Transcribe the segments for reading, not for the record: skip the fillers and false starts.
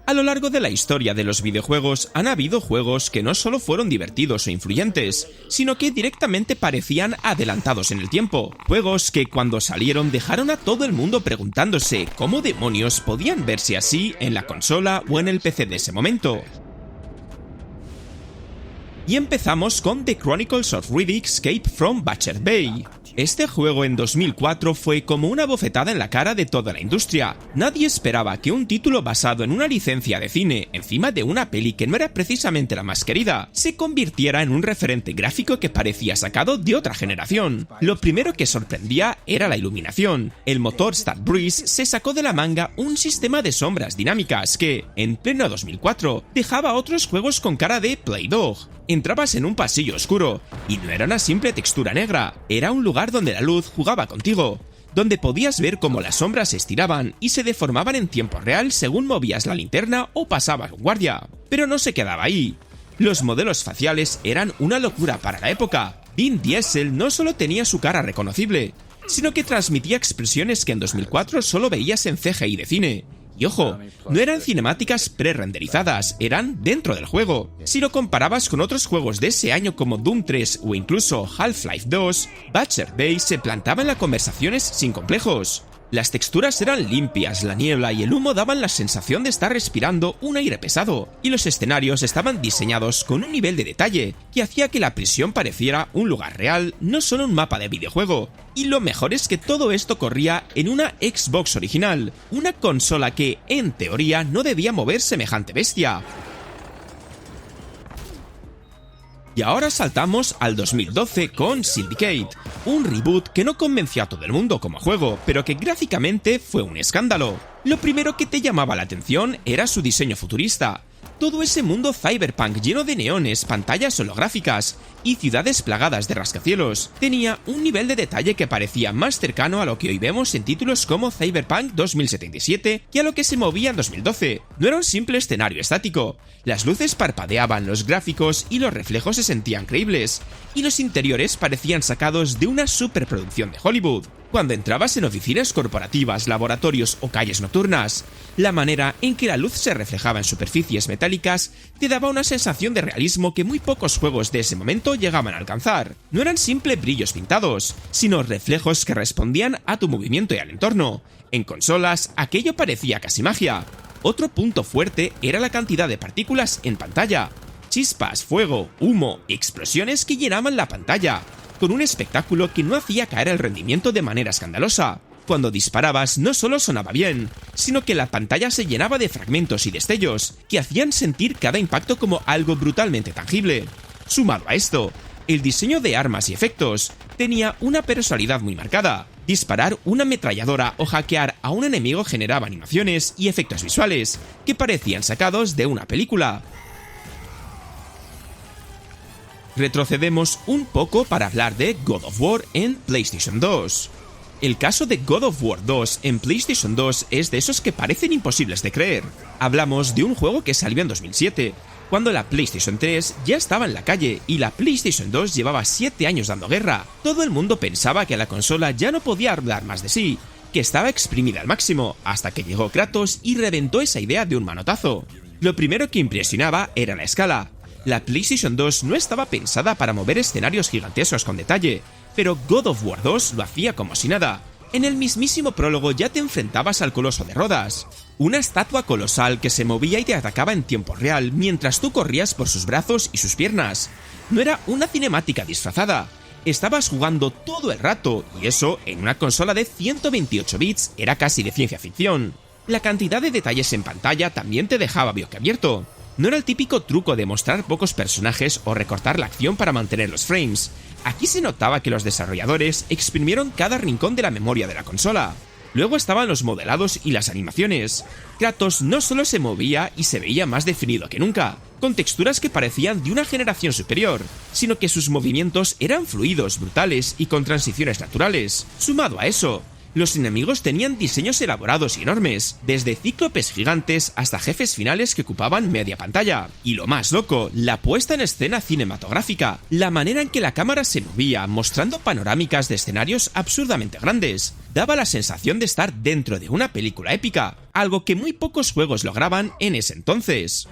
A lo largo de la historia de los videojuegos han habido juegos que no solo fueron divertidos o influyentes, sino que directamente parecían adelantados en el tiempo. Juegos que cuando salieron dejaron a todo el mundo preguntándose cómo demonios podían verse así en la consola o en el PC de ese momento. Y empezamos con The Chronicles of Riddick Escape from Butcher Bay. Este juego en 2004 fue como una bofetada en la cara de toda la industria. Nadie esperaba que un título basado en una licencia de cine, encima de una peli que no era precisamente la más querida, se convirtiera en un referente gráfico que parecía sacado de otra generación. Lo primero que sorprendía era la iluminación. El motor StatBreeze se sacó de la manga un sistema de sombras dinámicas que, en pleno 2004, dejaba a otros juegos con cara de Play-Doh. Entrabas en un pasillo oscuro, y no era una simple textura negra, era un lugar donde la luz jugaba contigo, donde podías ver cómo las sombras se estiraban y se deformaban en tiempo real según movías la linterna o pasabas un guardia. Pero no se quedaba ahí. Los modelos faciales eran una locura para la época. Vin Diesel no solo tenía su cara reconocible, sino que transmitía expresiones que en 2004 solo veías en CGI de cine. Y ojo, no eran cinemáticas pre-renderizadas, eran dentro del juego. Si lo comparabas con otros juegos de ese año como Doom 3 o incluso Half-Life 2, Butcher Bay se plantaba en las conversaciones sin complejos. Las texturas eran limpias, la niebla y el humo daban la sensación de estar respirando un aire pesado, y los escenarios estaban diseñados con un nivel de detalle que hacía que la prisión pareciera un lugar real, no solo un mapa de videojuego. Y lo mejor es que todo esto corría en una Xbox original, una consola que, en teoría, no debía mover semejante bestia. Y ahora saltamos al 2012 con Syndicate, un reboot que no convenció a todo el mundo como juego, pero que gráficamente fue un escándalo. Lo primero que te llamaba la atención era su diseño futurista. Todo ese mundo cyberpunk lleno de neones, pantallas holográficas y ciudades plagadas de rascacielos tenía un nivel de detalle que parecía más cercano a lo que hoy vemos en títulos como Cyberpunk 2077 que a lo que se movía en 2012. No era un simple escenario estático. Las luces parpadeaban, los gráficos y los reflejos se sentían creíbles, y los interiores parecían sacados de una superproducción de Hollywood. Cuando entrabas en oficinas corporativas, laboratorios o calles nocturnas, la manera en que la luz se reflejaba en superficies metálicas te daba una sensación de realismo que muy pocos juegos de ese momento llegaban a alcanzar. No eran simples brillos pintados, sino reflejos que respondían a tu movimiento y al entorno. En consolas, aquello parecía casi magia. Otro punto fuerte era la cantidad de partículas en pantalla. Chispas, fuego, humo, explosiones que llenaban la pantalla, con un espectáculo que no hacía caer el rendimiento de manera escandalosa. Cuando disparabas no solo sonaba bien, sino que la pantalla se llenaba de fragmentos y destellos, que hacían sentir cada impacto como algo brutalmente tangible. Sumado a esto, el diseño de armas y efectos tenía una personalidad muy marcada. Disparar una ametralladora o hackear a un enemigo generaba animaciones y efectos visuales que parecían sacados de una película. Retrocedemos un poco para hablar de God of War en PlayStation 2. El caso de God of War 2 en PlayStation 2 es de esos que parecen imposibles de creer. Hablamos de un juego que salió en 2007, cuando la PlayStation 3 ya estaba en la calle y la PlayStation 2 llevaba 7 años dando guerra. Todo el mundo pensaba que la consola ya no podía dar más de sí, que estaba exprimida al máximo, hasta que llegó Kratos y reventó esa idea de un manotazo. Lo primero que impresionaba era la escala. La PlayStation 2 no estaba pensada para mover escenarios gigantescos con detalle, pero God of War 2 lo hacía como si nada. En el mismísimo prólogo ya te enfrentabas al Coloso de Rodas, una estatua colosal que se movía y te atacaba en tiempo real mientras tú corrías por sus brazos y sus piernas. No era una cinemática disfrazada, estabas jugando todo el rato, y eso en una consola de 128 bits era casi de ciencia ficción. La cantidad de detalles en pantalla también te dejaba boquiabierto. No era el típico truco de mostrar pocos personajes o recortar la acción para mantener los frames. Aquí se notaba que los desarrolladores exprimieron cada rincón de la memoria de la consola. Luego estaban los modelados y las animaciones. Kratos no solo se movía y se veía más definido que nunca, con texturas que parecían de una generación superior, sino que sus movimientos eran fluidos, brutales y con transiciones naturales. Sumado a eso, Los enemigos tenían diseños elaborados y enormes, desde cíclopes gigantes hasta jefes finales que ocupaban media pantalla. Y lo más loco, la puesta en escena cinematográfica, la manera en que la cámara se movía mostrando panorámicas de escenarios absurdamente grandes, daba la sensación de estar dentro de una película épica, algo que muy pocos juegos lograban en ese entonces.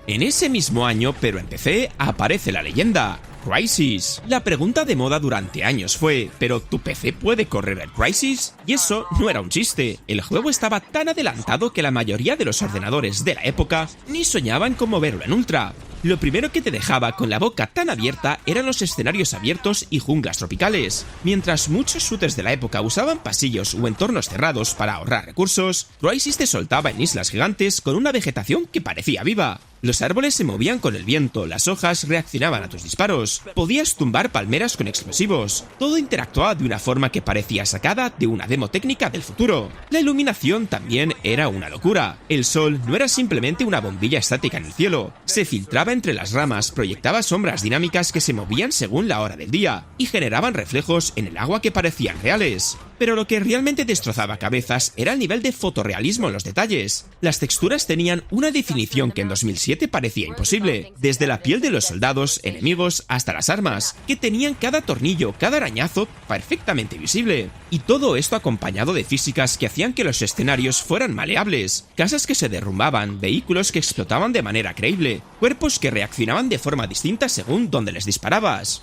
En ese mismo año, pero en PC, aparece la leyenda Crysis. La pregunta de moda durante años fue, ¿pero tu PC puede correr el Crysis? Y eso no era un chiste. El juego estaba tan adelantado que la mayoría de los ordenadores de la época ni soñaban con moverlo en ultra. Lo primero que te dejaba con la boca tan abierta eran los escenarios abiertos y junglas tropicales. Mientras muchos shooters de la época usaban pasillos o entornos cerrados para ahorrar recursos, Crysis te soltaba en islas gigantes con una vegetación que parecía viva. Los árboles se movían con el viento, las hojas reaccionaban a tus disparos, podías tumbar palmeras con explosivos, todo interactuaba de una forma que parecía sacada de una demo técnica del futuro. La iluminación también era una locura. El sol no era simplemente una bombilla estática en el cielo, se filtraba entre las ramas, proyectaba sombras dinámicas que se movían según la hora del día y generaban reflejos en el agua que parecían reales. Pero lo que realmente destrozaba cabezas era el nivel de fotorrealismo en los detalles. Las texturas tenían una definición que en 2007 parecía imposible, desde la piel de los soldados, enemigos, hasta las armas, que tenían cada tornillo, cada arañazo perfectamente visible. Y todo esto acompañado de físicas que hacían que los escenarios fueran maleables, casas que se derrumbaban, vehículos que explotaban de manera creíble, cuerpos que reaccionaban de forma distinta según donde les disparabas.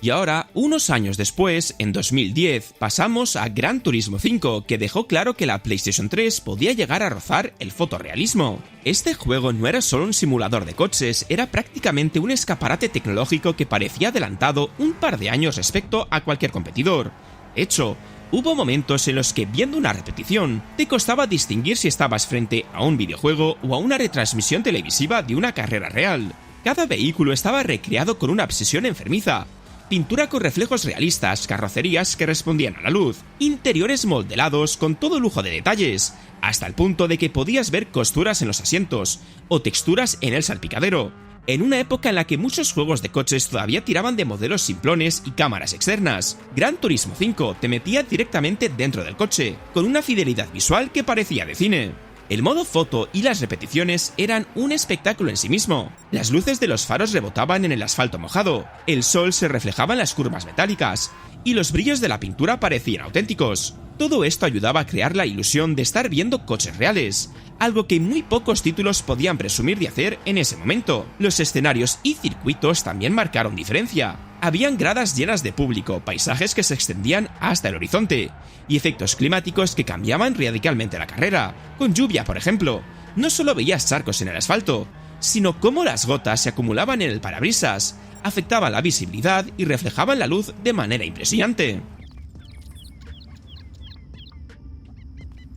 Y ahora, unos años después, en 2010, pasamos a Gran Turismo 5, que dejó claro que la PlayStation 3 podía llegar a rozar el fotorrealismo. Este juego no era solo un simulador de coches, era prácticamente un escaparate tecnológico que parecía adelantado un par de años respecto a cualquier competidor. De hecho, hubo momentos en los que, viendo una repetición, te costaba distinguir si estabas frente a un videojuego o a una retransmisión televisiva de una carrera real. Cada vehículo estaba recreado con una obsesión enfermiza. Pintura con reflejos realistas, carrocerías que respondían a la luz, interiores moldelados con todo lujo de detalles, hasta el punto de que podías ver costuras en los asientos o texturas en el salpicadero. En una época en la que muchos juegos de coches todavía tiraban de modelos simplones y cámaras externas, Gran Turismo 5 te metía directamente dentro del coche, con una fidelidad visual que parecía de cine. El modo foto y las repeticiones eran un espectáculo en sí mismo. Las luces de los faros rebotaban en el asfalto mojado, el sol se reflejaba en las curvas metálicas, y los brillos de la pintura parecían auténticos. Todo esto ayudaba a crear la ilusión de estar viendo coches reales, algo que muy pocos títulos podían presumir de hacer en ese momento. Los escenarios y circuitos también marcaron diferencia. Habían gradas llenas de público, paisajes que se extendían hasta el horizonte, y efectos climáticos que cambiaban radicalmente la carrera. Con lluvia, por ejemplo, no solo veías charcos en el asfalto, sino cómo las gotas se acumulaban en el parabrisas, afectaban la visibilidad y reflejaban la luz de manera impresionante.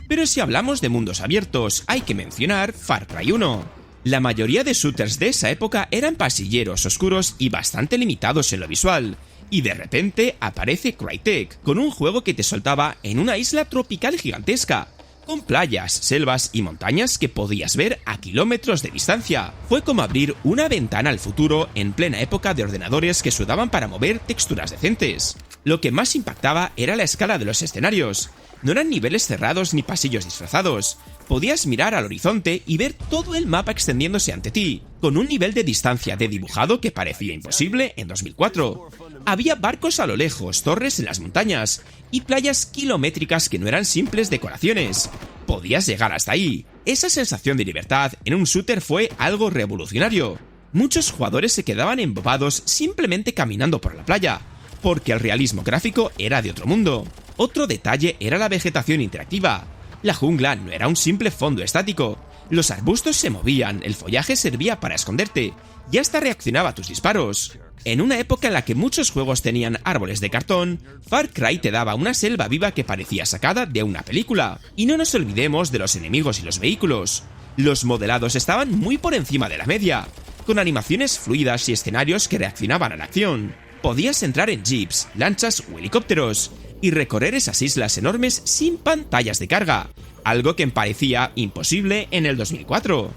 Pero si hablamos de mundos abiertos, hay que mencionar Far Cry 1. La mayoría de shooters de esa época eran pasilleros oscuros y bastante limitados en lo visual, y de repente aparece Crytek, con un juego que te soltaba en una isla tropical gigantesca, con playas, selvas y montañas que podías ver a kilómetros de distancia. Fue como abrir una ventana al futuro en plena época de ordenadores que sudaban para mover texturas decentes. Lo que más impactaba era la escala de los escenarios. No eran niveles cerrados ni pasillos disfrazados. Podías mirar al horizonte y ver todo el mapa extendiéndose ante ti, con un nivel de distancia de dibujado que parecía imposible en 2004. Había barcos a lo lejos, torres en las montañas y playas kilométricas que no eran simples decoraciones. Podías llegar hasta ahí. Esa sensación de libertad en un shooter fue algo revolucionario. Muchos jugadores se quedaban embobados simplemente caminando por la playa, porque el realismo gráfico era de otro mundo. Otro detalle era la vegetación interactiva. La jungla no era un simple fondo estático. Los arbustos se movían, el follaje servía para esconderte y hasta reaccionaba a tus disparos. En una época en la que muchos juegos tenían árboles de cartón, Far Cry te daba una selva viva que parecía sacada de una película. Y no nos olvidemos de los enemigos y los vehículos. Los modelados estaban muy por encima de la media, con animaciones fluidas y escenarios que reaccionaban a la acción. Podías entrar en jeeps, lanchas o helicópteros y recorrer esas islas enormes sin pantallas de carga, algo que parecía imposible en el 2004.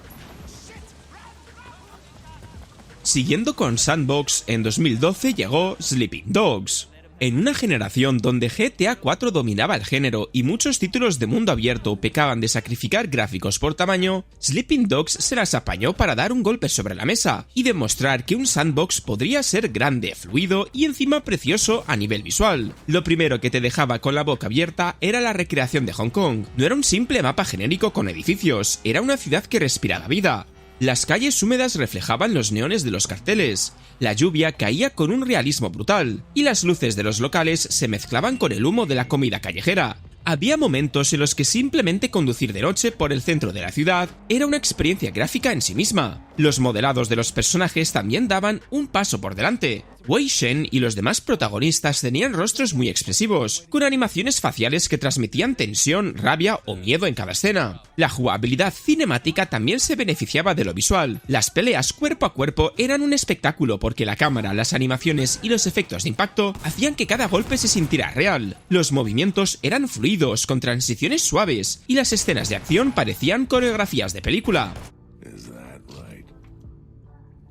Siguiendo con Sandbox, en 2012 llegó Sleeping Dogs. En una generación donde GTA 4 dominaba el género y muchos títulos de mundo abierto pecaban de sacrificar gráficos por tamaño, Sleeping Dogs se las apañó para dar un golpe sobre la mesa y demostrar que un sandbox podría ser grande, fluido y encima precioso a nivel visual. Lo primero que te dejaba con la boca abierta era la recreación de Hong Kong. No era un simple mapa genérico con edificios, era una ciudad que respiraba vida. Las calles húmedas reflejaban los neones de los carteles, la lluvia caía con un realismo brutal, y las luces de los locales se mezclaban con el humo de la comida callejera. Había momentos en los que simplemente conducir de noche por el centro de la ciudad era una experiencia gráfica en sí misma. Los modelados de los personajes también daban un paso por delante. Wei Shen y los demás protagonistas tenían rostros muy expresivos, con animaciones faciales que transmitían tensión, rabia o miedo en cada escena. La jugabilidad cinemática también se beneficiaba de lo visual. Las peleas cuerpo a cuerpo eran un espectáculo porque la cámara, las animaciones y los efectos de impacto hacían que cada golpe se sintiera real. Los movimientos eran fluidos, con transiciones suaves, y las escenas de acción parecían coreografías de película.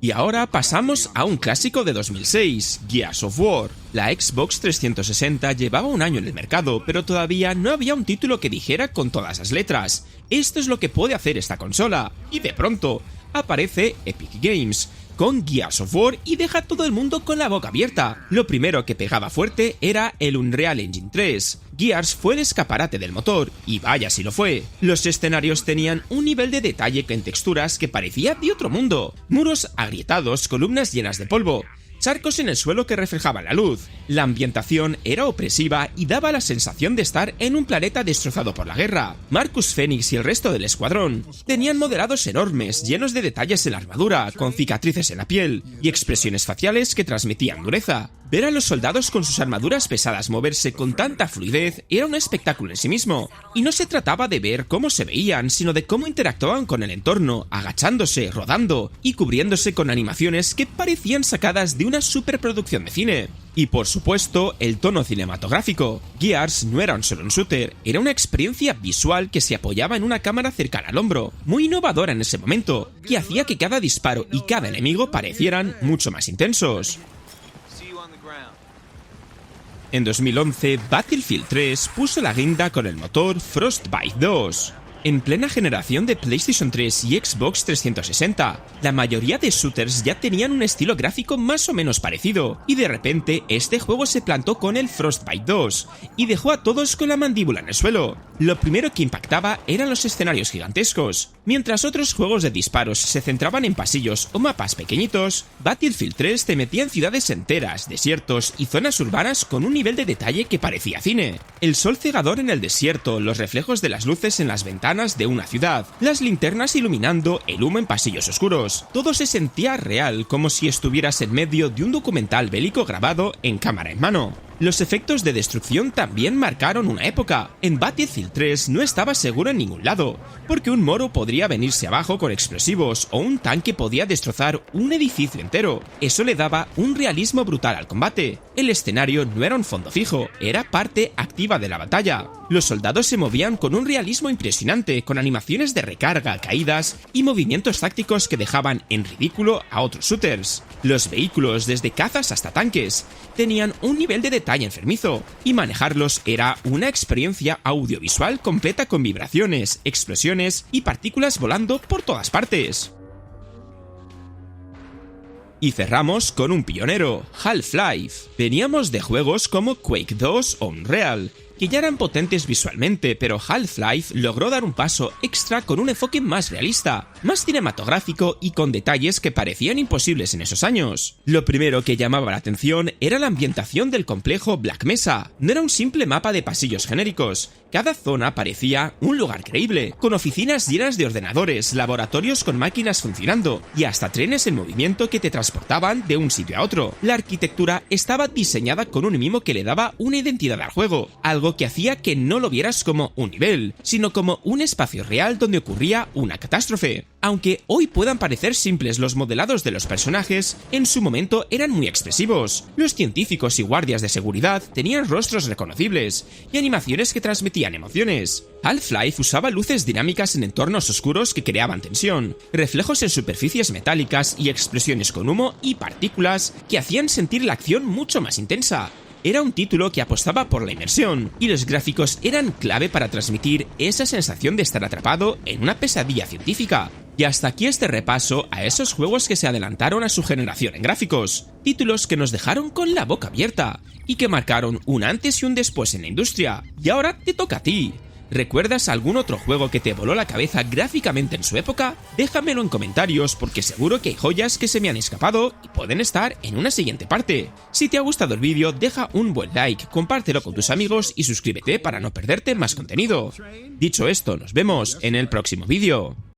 Y ahora pasamos a un clásico de 2006, Gears of War. La Xbox 360 llevaba un año en el mercado, pero todavía no había un título que dijera con todas las letras: esto es lo que puede hacer esta consola. Y de pronto, aparece Epic Games con Gears of War y deja a todo el mundo con la boca abierta. Lo primero que pegaba fuerte era el Unreal Engine 3. Gears fue el escaparate del motor, y vaya si lo fue. Los escenarios tenían un nivel de detalle en texturas que parecía de otro mundo. Muros agrietados, columnas llenas de polvo, charcos en el suelo que reflejaban la luz. La ambientación era opresiva y daba la sensación de estar en un planeta destrozado por la guerra. Marcus Phoenix y el resto del escuadrón tenían modelados enormes, llenos de detalles en la armadura, con cicatrices en la piel y expresiones faciales que transmitían dureza. Ver a los soldados con sus armaduras pesadas moverse con tanta fluidez era un espectáculo en sí mismo. Y no se trataba de ver cómo se veían, sino de cómo interactuaban con el entorno, agachándose, rodando y cubriéndose con animaciones que parecían sacadas de una superproducción de cine. Y por supuesto, el tono cinematográfico. Gears no era solo un shooter, era una experiencia visual que se apoyaba en una cámara cercana al hombro, muy innovadora en ese momento, que hacía que cada disparo y cada enemigo parecieran mucho más intensos. En 2011, Battlefield 3 puso la guinda con el motor Frostbite 2. En plena generación de PlayStation 3 y Xbox 360, la mayoría de shooters ya tenían un estilo gráfico más o menos parecido, y de repente este juego se plantó con el Frostbite 2 y dejó a todos con la mandíbula en el suelo. Lo primero que impactaba eran los escenarios gigantescos. Mientras otros juegos de disparos se centraban en pasillos o mapas pequeñitos, Battlefield 3 te metía en ciudades enteras, desiertos y zonas urbanas con un nivel de detalle que parecía cine. El sol cegador en el desierto, los reflejos de las luces en las ventanas de una ciudad, las linternas iluminando el humo en pasillos oscuros. Todo se sentía real, como si estuvieras en medio de un documental bélico grabado en cámara en mano. Los efectos de destrucción también marcaron una época. En Battlefield 3 no estaba seguro en ningún lado, porque un moro podría venirse abajo con explosivos o un tanque podía destrozar un edificio entero. Eso le daba un realismo brutal al combate. El escenario no era un fondo fijo, era parte activa de la batalla. Los soldados se movían con un realismo impresionante, con animaciones de recarga, caídas y movimientos tácticos que dejaban en ridículo a otros shooters. Los vehículos, desde cazas hasta tanques, tenían un nivel de detalle enfermizo, y manejarlos era una experiencia audiovisual completa con vibraciones, explosiones y partículas volando por todas partes. Y cerramos con un pionero, Half-Life. Veníamos de juegos como Quake 2 o Unreal, que ya eran potentes visualmente, pero Half-Life logró dar un paso extra con un enfoque más realista, más cinematográfico y con detalles que parecían imposibles en esos años. Lo primero que llamaba la atención era la ambientación del complejo Black Mesa. No era un simple mapa de pasillos genéricos. Cada zona parecía un lugar creíble, con oficinas llenas de ordenadores, laboratorios con máquinas funcionando y hasta trenes en movimiento que te transportaban de un sitio a otro. La arquitectura estaba diseñada con un mimo que le daba una identidad al juego, algo algo que hacía que no lo vieras como un nivel, sino como un espacio real donde ocurría una catástrofe. Aunque hoy puedan parecer simples los modelados de los personajes, en su momento eran muy expresivos. Los científicos y guardias de seguridad tenían rostros reconocibles y animaciones que transmitían emociones. Half-Life usaba luces dinámicas en entornos oscuros que creaban tensión, reflejos en superficies metálicas y explosiones con humo y partículas que hacían sentir la acción mucho más intensa. Era un título que apostaba por la inmersión, y los gráficos eran clave para transmitir esa sensación de estar atrapado en una pesadilla científica. Y hasta aquí este repaso a esos juegos que se adelantaron a su generación en gráficos, títulos que nos dejaron con la boca abierta, y que marcaron un antes y un después en la industria. Y ahora te toca a ti. ¿Recuerdas algún otro juego que te voló la cabeza gráficamente en su época? Déjamelo en comentarios porque seguro que hay joyas que se me han escapado y pueden estar en una siguiente parte. Si te ha gustado el vídeo, deja un buen like, compártelo con tus amigos y suscríbete para no perderte más contenido. Dicho esto, nos vemos en el próximo vídeo.